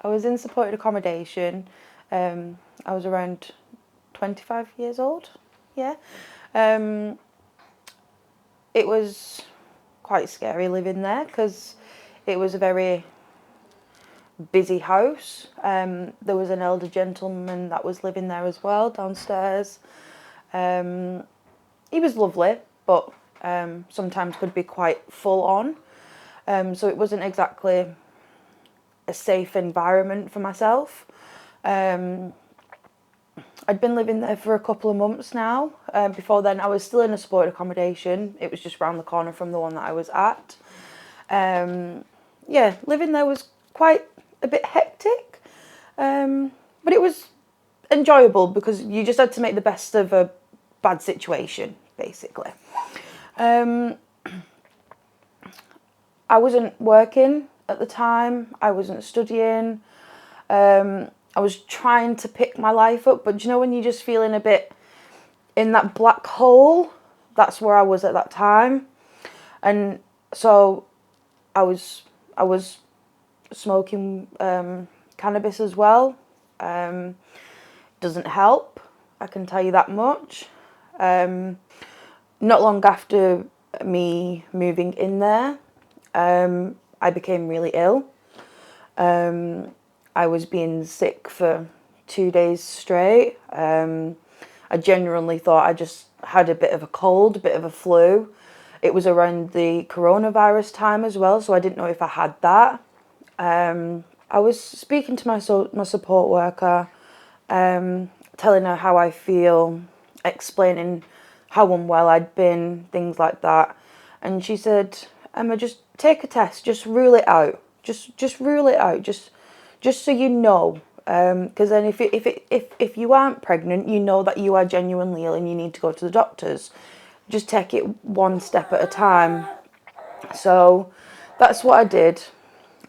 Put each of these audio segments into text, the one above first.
I was in supported accommodation. I was around 25 years old. Yeah. It was quite scary living there because it was a very busy house. There was an elder gentleman that was living there as well downstairs. He was lovely, but sometimes could be quite full on. So it wasn't exactly a safe environment for myself. I'd been living there for a couple of months now. Before then, I was still in a supported accommodation. It was just round the corner from the one that I was at. Yeah, living there was quite a bit hectic, but it was enjoyable because you just had to make the best of a bad situation, basically. I wasn't working at the time. I wasn't studying. I was trying to pick my life up, but you know when you're just feeling a bit in that black hole? That's where I was at that time. And so I was smoking cannabis as well. Doesn't help, I can tell you that much. Not long after me moving in there, I became really ill. I was being sick for 2 days straight. I genuinely thought I just had a bit of a cold, a bit of a flu. It was around the coronavirus time as well, so I didn't know if I had that. I was speaking to my support worker, telling her how I feel, explaining how unwell I'd been, things like that. And she said, Emma, just take a test, just rule it out. Just rule it out, just so you know. Because then if you aren't pregnant, you know that you are genuinely ill and you need to go to the doctors. Just take it one step at a time. So that's what I did.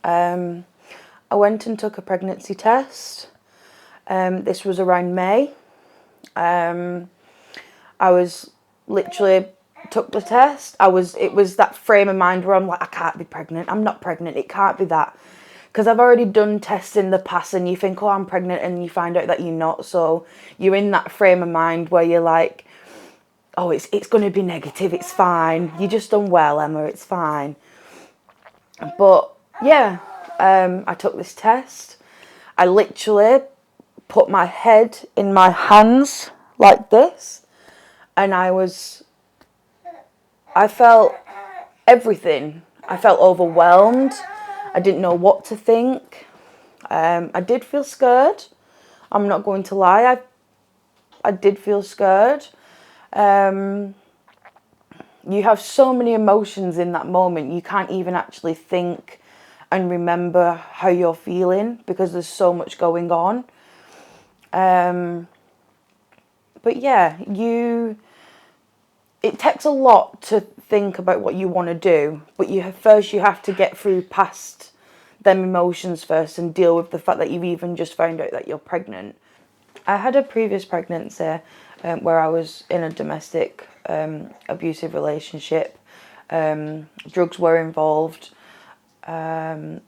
I went and took a pregnancy test. This was around May. I was literally took the test. It was that frame of mind where I'm like, I can't be pregnant. I'm not pregnant. It can't be that. Because I've already done tests in the past and you think, oh, I'm pregnant, and you find out that you're not. So you're in that frame of mind where you're like, oh, it's going to be negative. It's fine. You're just unwell, Emma. It's fine. But yeah, I took this test. I literally put my head in my hands like this. And I felt everything. I felt overwhelmed. I didn't know what to think. I did feel scared. I'm not going to lie. I did feel scared. You have so many emotions in that moment. You can't even actually think and remember how you're feeling because there's so much going on. But yeah, it takes a lot to think about what you want to do, but you have to get through past them emotions first and deal with the fact that you've even just found out that you're pregnant. I had a previous pregnancy where I was in a domestic abusive relationship. Drugs were involved. The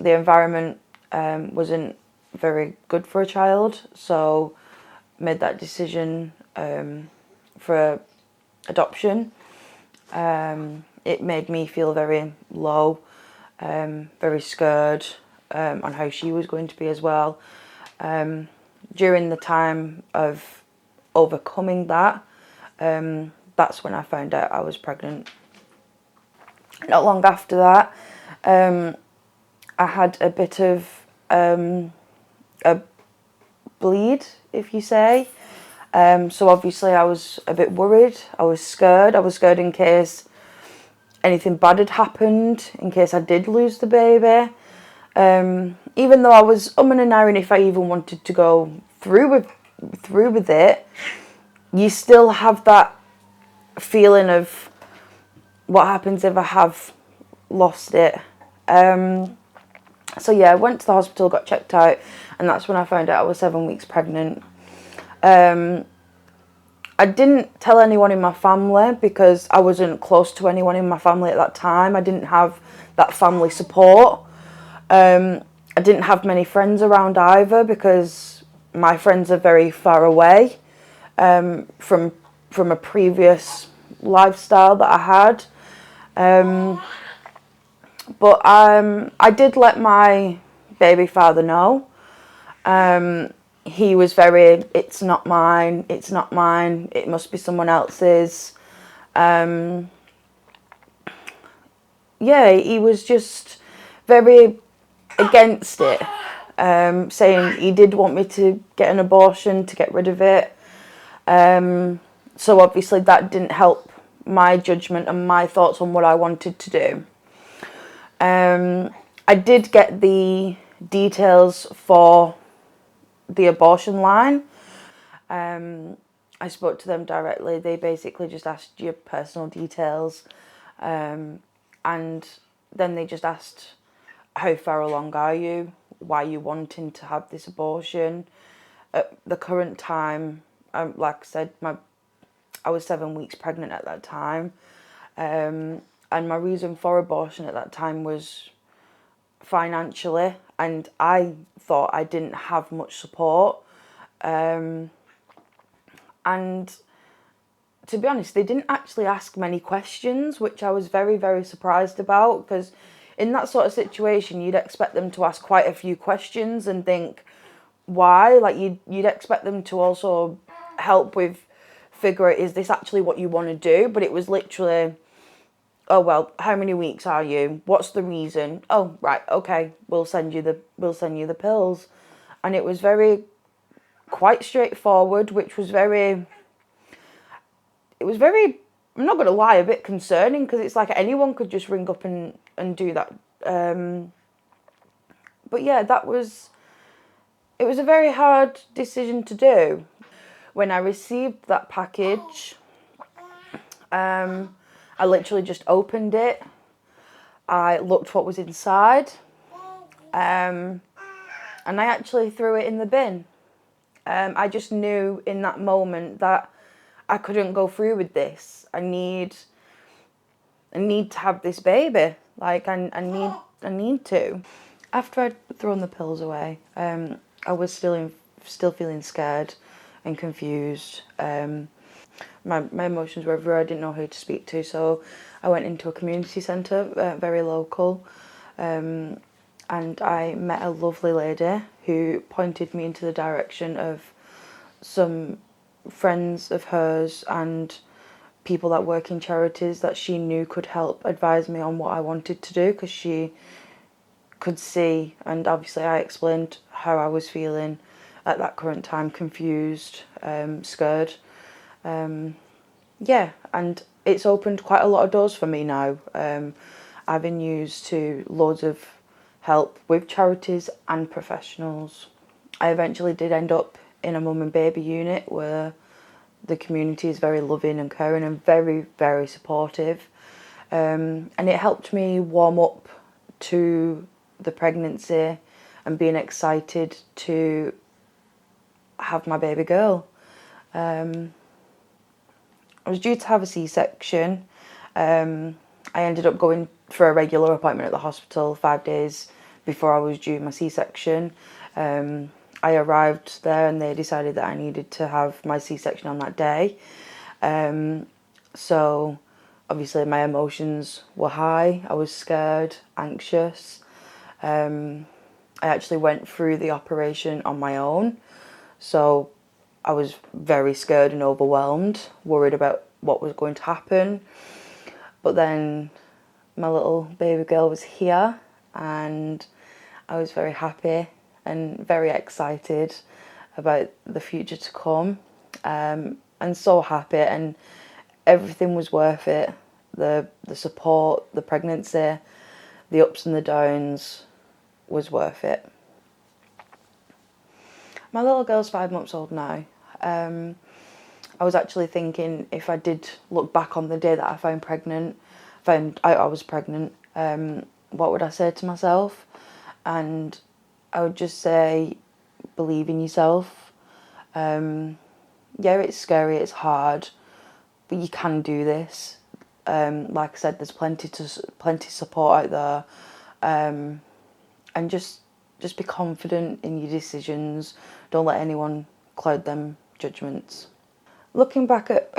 environment wasn't very good for a child, so made that decision for adoption. It made me feel very low, very scared on how she was going to be as well. During the time of overcoming that, that's when I found out I was pregnant. Not long after that, I had a bit of a bleed, if you say. So obviously I was a bit worried. I was scared. I was scared in case anything bad had happened, in case I did lose the baby. Even though I was umming and ahhing if I even wanted to go through with it, you still have that feeling of what happens if I have lost it. So yeah, I went to the hospital, got checked out, and that's when I found out I was 7 weeks pregnant. I didn't tell anyone in my family because I wasn't close to anyone in my family at that time. I didn't have that family support. I I didn't have many friends around either because my friends are very far away from a previous lifestyle that I had. But I did let my baby father know. He was very, it's not mine, it's not mine, it must be someone else's. Yeah, he was just very against it, saying he did want me to get an abortion to get rid of it. So obviously that didn't help my judgment and my thoughts on what I wanted to do. I did get the details for the abortion line. I spoke to them directly. They basically just asked your personal details, and then they just asked how far along are you, why you wanting to have this abortion. At the current time, like I said, I was 7 weeks pregnant at that time, and my reason for abortion at that time was financially, and I thought I didn't have much support. And to be honest, they didn't actually ask many questions, which I was very, very surprised about, because in that sort of situation, you'd expect them to ask quite a few questions and think, why? Like, you'd expect them to also help with figure out, is this actually what you want to do? But it was literally, oh, well, how many weeks are you? What's the reason? Oh, right, okay, we'll send you the pills. And it was quite straightforward, which was I'm not going to lie, a bit concerning, because it's like anyone could just ring up and do that. But yeah, it was a very hard decision to do. When I received that package, I literally just opened it. I looked what was inside, and I actually threw it in the bin. I just knew in that moment that I couldn't go through with this. I need to have this baby. Like, I need to. After I'd thrown the pills away, I was still feeling scared and confused. My emotions were everywhere. I didn't know who to speak to, so I went into a community centre, very local, and I met a lovely lady who pointed me into the direction of some friends of hers and people that work in charities that she knew could help advise me on what I wanted to do, because she could see, and obviously I explained how I was feeling at that current time, confused, scared. Yeah, and it's opened quite a lot of doors for me now. Avenues to loads of help with charities and professionals. I eventually did end up in a mum and baby unit where the community is very loving and caring and very, very supportive. And it helped me warm up to the pregnancy and being excited to have my baby girl. I was due to have a C-section. I ended up going for a regular appointment at the hospital 5 days before I was due my C-section. I arrived there and they decided that I needed to have my C-section on that day. So obviously my emotions were high. I was scared, anxious. I actually went through the operation on my own. So I was very scared and overwhelmed, worried about what was going to happen. But then my little baby girl was here and I was very happy and very excited about the future to come, and so happy, and everything was worth it. The support, the pregnancy, the ups and the downs was worth it. My little girl's 5 months old now. I was actually thinking, if I did look back on the day that I found out I was pregnant, what would I say to myself? And I would just say, believe in yourself. Yeah, it's scary, it's hard, but you can do this. Like I said, there's plenty support out there, and just just be confident in your decisions. Don't let anyone cloud them judgments. Looking back at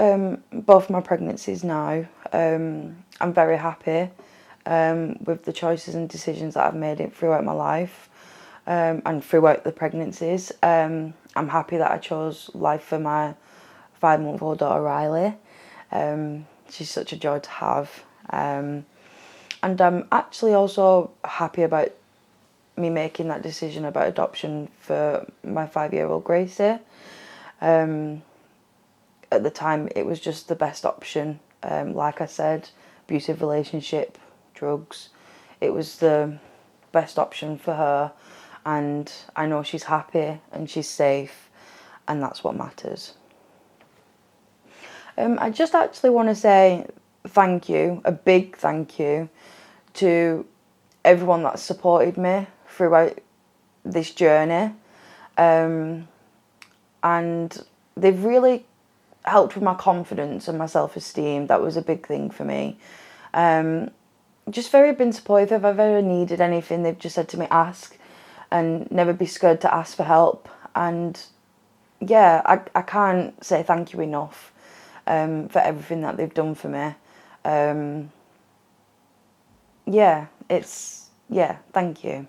both my pregnancies now, I'm very happy with the choices and decisions that I've made throughout my life and throughout the pregnancies. I'm happy that I chose life for my 5-month-old daughter Riley. She's such a joy to have. And I'm actually also happy about me making that decision about adoption for my 5-year-old Gracie. At the time, it was just the best option. Like I said, abusive relationship, drugs. It was the best option for her, and I know she's happy and she's safe, and that's what matters. I just actually want to say thank you, a big thank you, to everyone that's supported me throughout this journey. And they've really helped with my confidence and my self-esteem. That was a big thing for me. Just very been supportive. If I've ever needed anything, they've just said to me, ask, and never be scared to ask for help. And yeah, I can't say thank you enough for everything that they've done for me. Thank you.